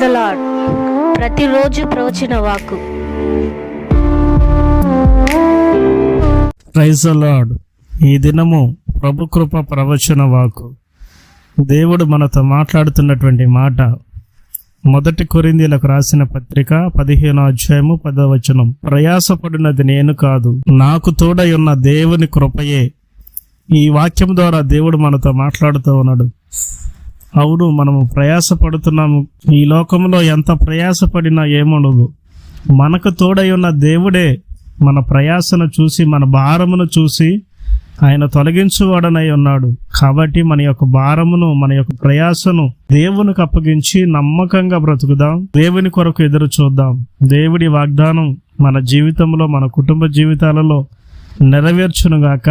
The lord. ప్రతిరోజు ప్రవచన వాక్కు. Praise the lord. ఈ దినము ప్రభు కృప ప్రవచన వాక్కు. దేవుడు మనతో మాట్లాడుతున్నటువంటి మాట 1 కొరింథీయులకు రాసిన పత్రిక 15వ అధ్యాయము 10వ వచనం. ప్రయాసపడినది నేను కాదు, నాకు తోడై ఉన్న దేవుని కృపయే. ఈ వాక్యం ద్వారా దేవుడు మనతో మాట్లాడుతూ ఉన్నాడు. అవును, మనము ప్రయాసపడుతున్నాము. ఈ లోకంలో ఎంత ప్రయాసపడినా ఏముండదు. మనకు తోడై ఉన్న దేవుడే మన ప్రయాసను చూసి, మన భారమును చూసి ఆయన తొలగించువాడనై ఉన్నాడు. కాబట్టి మన యొక్క భారమును, మన యొక్క ప్రయాసను దేవునికి అప్పగించి నమ్మకంగా బ్రతుకుదాం. దేవుని కొరకు ఎదురు చూద్దాం. దేవుడి వాగ్దానం మన జీవితంలో, మన కుటుంబ జీవితాలలో నెరవేర్చునుగాక.